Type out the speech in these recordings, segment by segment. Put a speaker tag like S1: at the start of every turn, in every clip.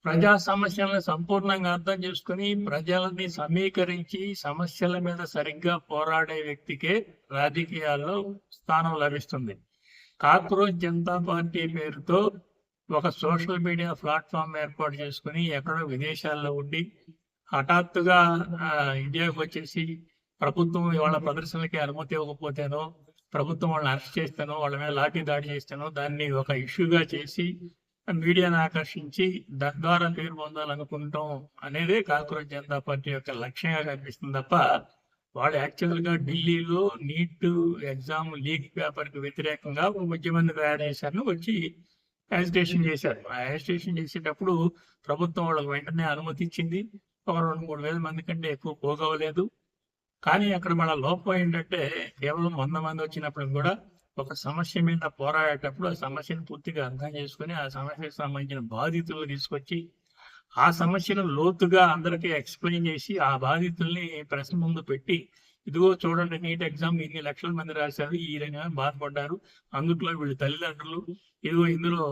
S1: ప్రజా సమస్యలను సంపూర్ణంగా అర్థం చేసుకుని ప్రజలని సమీకరించి సమస్యల మీద సరిగ్గా పోరాడే వ్యక్తికే రాజకీయాల్లో స్థానం లభిస్తుంది. కాక్రోచ్ జనతా పార్టీ పేరుతో ఒక సోషల్ మీడియా ప్లాట్ఫామ్ ఏర్పాటు చేసుకుని ఎక్కడో విదేశాల్లో ఉండి హఠాత్తుగా ఇండియాకు వచ్చేసి ప్రభుత్వం ఇవాళ ప్రదర్శనలకి అనుమతి ఇవ్వకపోతేనో, ప్రభుత్వం వాళ్ళని అరెస్ట్ చేస్తానో, వాళ్ళ మీద లాఠీ దాడి చేస్తానో దాన్ని ఒక ఇష్యూగా చేసి మీడియాను ఆకర్షించి తద్వారా పేరు పొందాలనుకుంటాం అనేదే కాక్రోచ్ జనతా పార్టీ యొక్క లక్ష్యంగా కనిపిస్తుంది తప్ప వాళ్ళు యాక్చువల్గా ఢిల్లీలో నీట్ ఎగ్జామ్ లీక్ పేపర్కి వ్యతిరేకంగా ఒక ఉద్యమాన్ని తయారు చేశారు, వచ్చి యాజిటేషన్ చేశారు. ఆ యాజిటేషన్ చేసేటప్పుడు ప్రభుత్వం వాళ్ళకి వెంటనే అనుమతి ఇచ్చింది. ఒక 2-3 వేల మంది కంటే ఎక్కువ పోగవలేదు. కానీ అక్కడ మన లోపం ఏంటంటే కేవలం 100 మంది వచ్చినప్పుడు కూడా ఒక సమస్య మీద పోరాడేటప్పుడు ఆ సమస్యను పూర్తిగా అర్థం చేసుకుని ఆ సమస్యకు సంబంధించిన బాధితులను తీసుకొచ్చి ఆ సమస్యను లోతుగా అందరికీ ఎక్స్ప్లెయిన్ చేసి ఆ బాధితుల్ని ప్రెస్ ముందు పెట్టి ఇదిగో చూడండి నీట్ ఎగ్జామ్ ఇన్ని లక్షల మంది రాశారు, ఈ రకంగా బాధపడ్డారు, అందుట్లో వీళ్ళు తల్లిదండ్రులు, ఇదిగో ఇందులో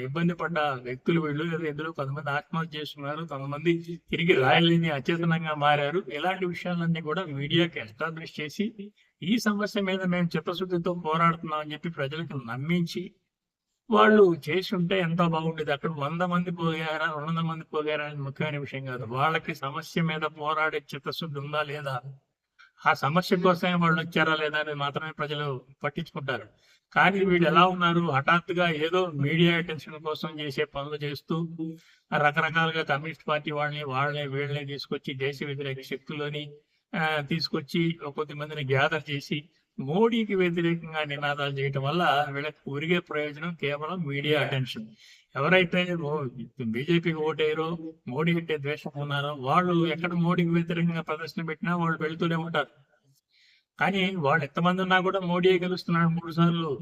S1: ఇబ్బంది పడ్డ వ్యక్తులు వీళ్ళు, ఇందులో కొంతమంది ఆత్మహత్య చేస్తున్నారు, కొంతమంది తిరిగి రాయలేని అచేతనంగా మారారు. ఇలాంటి విషయాలన్నీ కూడా మీడియాకి ఎస్టాబ్లిష్ చేసి ఈ సమస్య మీద మేము చిత్తశుద్ధితో పోరాడుతున్నాం అని చెప్పి ప్రజలకు నమ్మించి వాళ్ళు చేసి ఉంటే ఎంతో బాగుండేది. అక్కడ 100 మంది పోయారా 200 మంది పోయారా అనేది ముఖ్యమైన విషయం కాదు. వాళ్ళకి సమస్య మీద పోరాడే చిత్తశుద్ధి ఉందా లేదా, ఆ సమస్య కోసమే వాళ్ళు వచ్చారా లేదా అనేది మాత్రమే ప్రజలు పట్టించుకుంటారు. కానీ వీళ్ళు ఎలా ఉన్నారు, హఠాత్తుగా ఏదో మీడియా అటెన్షన్ కోసం చేసే పనులు చేస్తూ రకరకాలుగా కమ్యూనిస్ట్ పార్టీ వాళ్ళని వీళ్ళని తీసుకొచ్చి దేశ వ్యతిరేక శక్తులని తీసుకొచ్చి కొద్ది మందిని గ్యాదర్ చేసి మోడీకి వ్యతిరేకంగా నినాదాలు చేయటం వల్ల వీళ్ళకి ఒరిగే ప్రయోజనం కేవలం మీడియా అటెన్షన్. ఎవరైతే బీజేపీకి ఓటేరో, మోడీ అంటే ద్వేషం ఉన్నారో వాళ్ళు ఎక్కడ మోడీకి వ్యతిరేకంగా ప్రదర్శన పెట్టినా వాళ్ళు వెళ్తూనే ఉంటారు. కానీ వాళ్ళు ఎంతమంది ఉన్నా కూడా మోడీ గెలుస్తున్నాడు 3 సార్లు,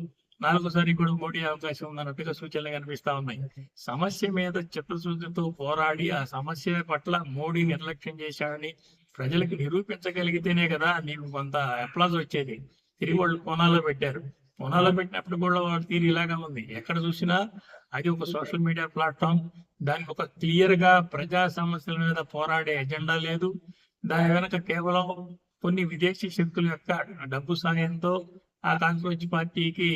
S1: 4సారి కూడా మోడీ అవకాశం ఉందన్నట్టుగా సూచనలు కనిపిస్తా ఉన్నాయి. సమస్య మీద చిత్తశుద్ధితో పోరాడి ఆ సమస్య పట్ల మోడీ నిర్లక్ష్యం చేశాడని ప్రజలకు నిరూపించగలిగితేనే కదా నీకు కొంత అప్లాజ్ వచ్చేది. తిరిగి వాళ్ళు కోనాలో పెట్టారు. కోనాలో పెట్టినప్పుడు కూడా వాళ్ళ తీరు ఇలాగా ఉంది. ఎక్కడ చూసినా అది ఒక సోషల్ మీడియా ప్లాట్ఫామ్, దానికి ఒక క్లియర్ గా ప్రజా సమస్యల మీద పోరాడే ఎజెండా లేదు. దాని వెనక కేవలం కొన్ని విదేశీ శక్తుల యొక్క డబ్బు సాయంతో ఆ కాంగ్రెస్ పార్టీకి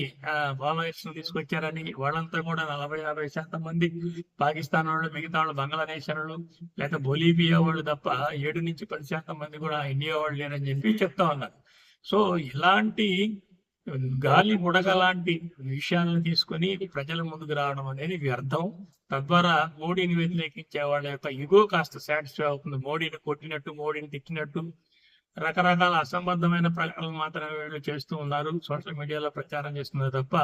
S1: ఫాలోవర్స్ తీసుకొచ్చారని, వాళ్ళంతా కూడా 40-50% మంది పాకిస్తాన్ వాళ్ళు, మిగతా వాళ్ళు బంగ్లాదేశ్ వాళ్ళు లేదా బొలీవియా వాళ్ళు తప్ప 7-10% మంది కూడా ఇండియా వాళ్ళు లేరని చెప్పి చెప్తా ఉన్నారు. సో ఇలాంటి గాలి బుడగ లాంటి విషయాలను తీసుకొని ప్రజల ముందుకు రావడం అనేది వ్యర్థం. తద్వారా మోడీని వ్యతిరేకించే వాళ్ళ యొక్క ఇగో కాస్త సాటిస్ఫై అవుతుంది. మోడీని కొట్టినట్టు, మోడీని తిట్టినట్టు రకరకాల అసంబద్ధమైన ప్రకటనలు మాత్రమే వీళ్ళు చేస్తూ ఉన్నారు, సోషల్ మీడియాలో ప్రచారం చేస్తున్నారు తప్ప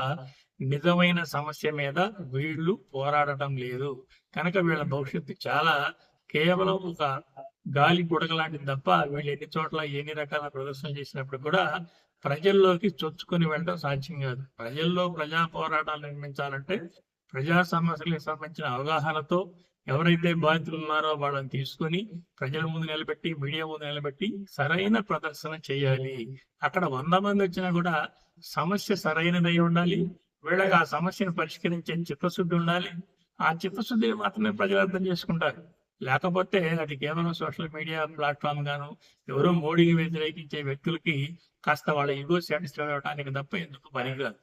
S1: నిజమైన సమస్య మీద వీళ్ళు పోరాడటం లేదు. కనుక వీళ్ళ భవిష్యత్తు చాలా కేవలం ఒక గాలి బుడగ లాంటిది తప్ప వీళ్ళు ఎన్ని చోట్ల ఎన్ని రకాల ప్రదర్శన చేసినప్పుడు కూడా ప్రజల్లోకి చొచ్చుకొని వెళ్ళడం సాధ్యం కాదు. ప్రజల్లో ప్రజా పోరాటాలు నిర్మించాలంటే ప్రజా సమస్యలకు సంబంధించిన అవగాహనతో ఎవరైతే బాధితులు ఉన్నారో వాళ్ళని తీసుకొని ప్రజల ముందు నిలబెట్టి, మీడియా ముందు నిలబెట్టి సరైన ప్రదర్శన చేయాలి. అక్కడ 100 మంది వచ్చినా కూడా సమస్య సరైనదై ఉండాలి. వీళ్ళకి ఆ సమస్యను పరిష్కరించే చిత్తశుద్ధి ఉండాలి. ఆ చిత్తశుద్ధిని మాత్రమే ప్రజలు అర్థం చేసుకుంటారు. లేకపోతే అది కేవలం సోషల్ మీడియా ప్లాట్ఫామ్ గాను ఎవరో మోడీని వ్యతిరేకించే వ్యక్తులకి కాస్త వాళ్ళ ఇగో సాటిస్ఫై అవ్వడానికి తప్ప ఎందుకు పనికిరాదు.